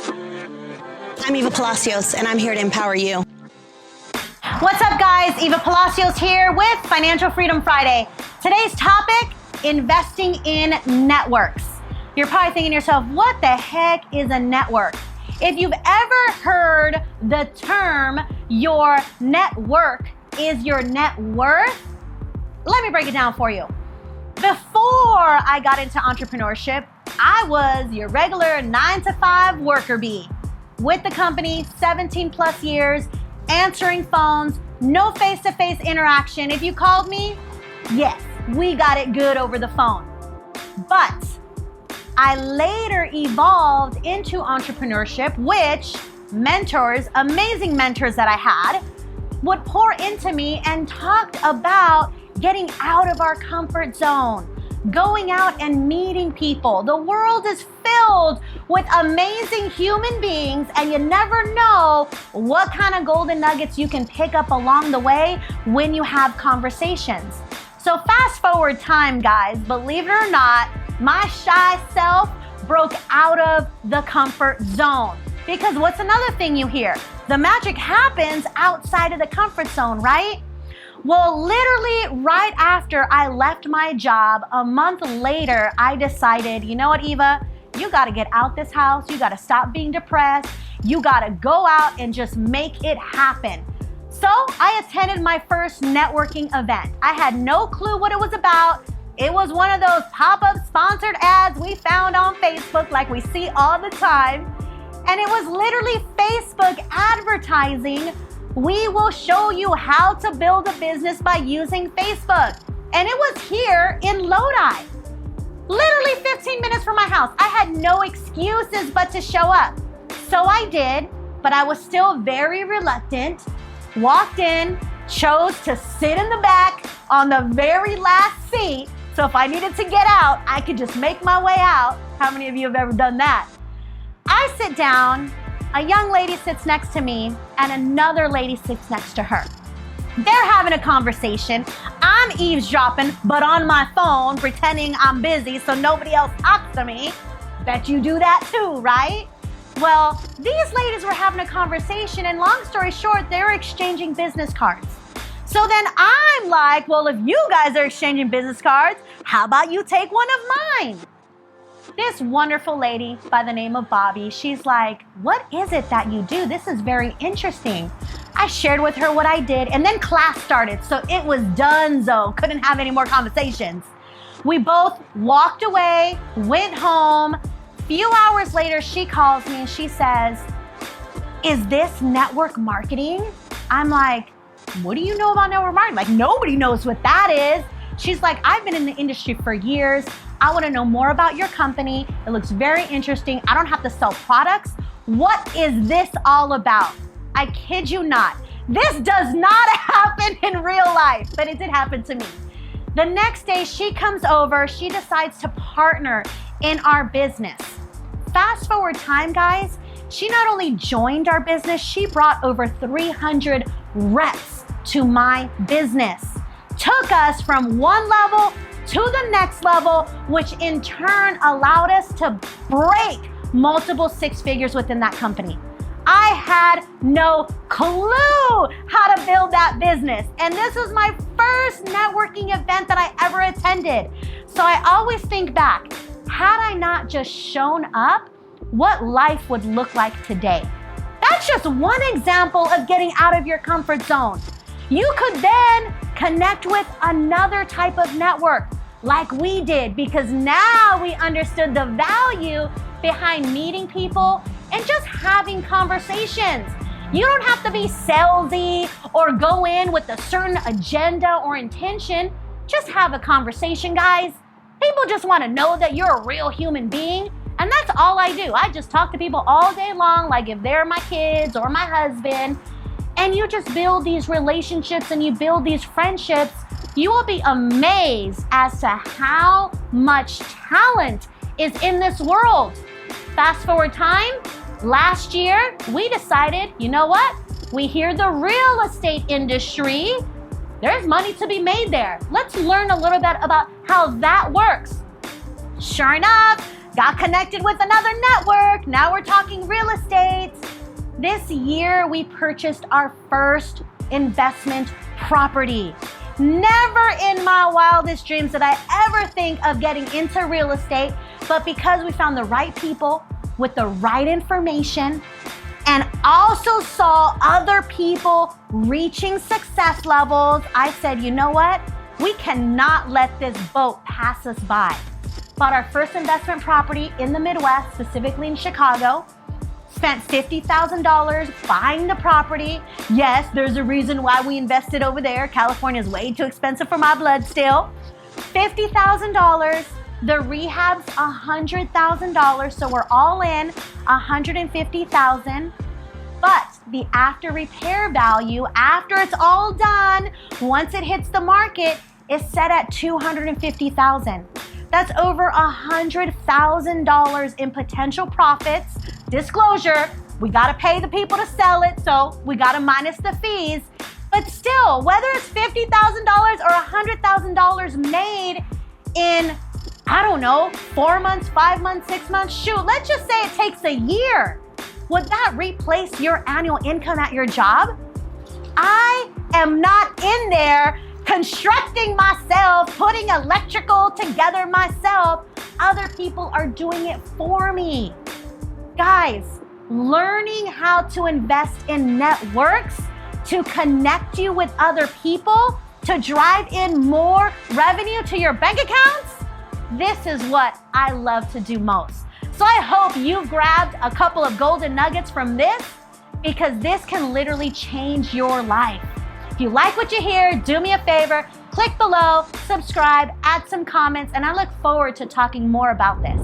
I'm Eva Palacios, and I'm here to empower you. What's up, guys? Eva Palacios here with Financial Freedom Friday. Today's topic, investing in networks. You're probably thinking to yourself, what the heck is a network? If you've ever heard the term, your network is your net worth, let me break it down for you. Before I got into entrepreneurship, I was your regular 9-to-5 worker bee with the company, 17 plus years, answering phones, no face-to-face interaction. If you called me, yes, we got it good over the phone. But I later evolved into entrepreneurship, which mentors, amazing mentors that I had, would pour into me and talked about getting out of our comfort zone, going out and meeting people. The world is filled with amazing human beings, and you never know what kind of golden nuggets you can pick up along the way when you have conversations. So fast forward time, guys, believe it or not, my shy self broke out of the comfort zone. Because what's another thing you hear? The magic happens outside of the comfort zone, right? Well, literally right after I left my job, a month later, I decided, you know what, Eva? You gotta get out this house. You gotta stop being depressed. You gotta go out and just make it happen. So I attended my first networking event. I had no clue what it was about. It was one of those pop-up sponsored ads we found on Facebook like we see all the time. And it was literally Facebook advertising. We will show you how to build a business by using Facebook. And it was here in Lodi. Literally 15 minutes from my house. I had no excuses but to show up. So I did, but I was still very reluctant. Walked in, chose to sit in the back on the very last seat. So if I needed to get out, I could just make my way out. How many of you have ever done that? I sit down, a young lady sits next to me, and another lady sits next to her. They're having a conversation. I'm eavesdropping, but on my phone, pretending I'm busy so nobody else talks to me. Bet you do that too, right? Well, these ladies were having a conversation, and long story short, they were exchanging business cards. So then I'm like, well, if you guys are exchanging business cards, how about you take one of mine? This wonderful lady by the name of Bobby, she's like, what is it that you do? This is very interesting. I shared with her what I did, and then class started, so it was donezo. Couldn't have any more conversations. We both walked away, went home. A few hours later, she calls me and she says, is this network marketing? I'm like, what do you know about network marketing? Like, nobody knows what that is. She's like, I've been in the industry for years. I want to know more about your company. It looks very interesting. I don't have to sell products. What is this all about? I kid you not. This does not happen in real life, but it did happen to me. The next day, she comes over. She decides to partner in our business. Fast forward time, guys. She not only joined our business, she brought over 300 reps to my business. Took us from one level to the next level, which in turn allowed us to break multiple six figures within that company. I had no clue how to build that business. And this was my first networking event that I ever attended. So I always think back, had I not just shown up, what life would look like today? That's just one example of getting out of your comfort zone. You could then connect with another type of network like we did, because now we understood the value behind meeting people and just having conversations. You don't have to be salesy or go in with a certain agenda or intention. Just have a conversation, guys. People just want to know that you're a real human being. And that's all I do. I just talk to people all day long, like if they're my kids or my husband. And you just build these relationships and you build these friendships. You will be amazed as to how much talent is in this world. Fast forward time, last year, we decided, you know what? We hear the real estate industry, there's money to be made there. Let's learn a little bit about how that works. Sure enough, got connected with another network. Now we're talking real estate. This year, we purchased our first investment property. Never in my wildest dreams did I ever think of getting into real estate, but because we found the right people with the right information and also saw other people reaching success levels, I said, you know what? We cannot let this boat pass us by. Bought our first investment property in the Midwest, specifically in Chicago. Spent $50,000 buying the property. Yes, there's a reason why we invested over there. California is way too expensive for my blood still. $50,000. The rehab's $100,000, so we're all in $150,000. But the after repair value, after it's all done, once it hits the market, is set at $250,000. That's over $100,000 in potential profits. Disclosure, we gotta pay the people to sell it, so we gotta minus the fees. But still, whether it's $50,000 or $100,000 made in, I don't know, 4 months, 5 months, 6 months, shoot, let's just say it takes a year. Would that replace your annual income at your job? I am not in there constructing myself, putting electrical together myself. Other people are doing it for me. Guys, learning how to invest in networks to connect you with other people, to drive in more revenue to your bank accounts, this is what I love to do most. So I hope you've grabbed a couple of golden nuggets from this, because this can literally change your life. If you like what you hear, do me a favor, click below, subscribe, add some comments, and I look forward to talking more about this.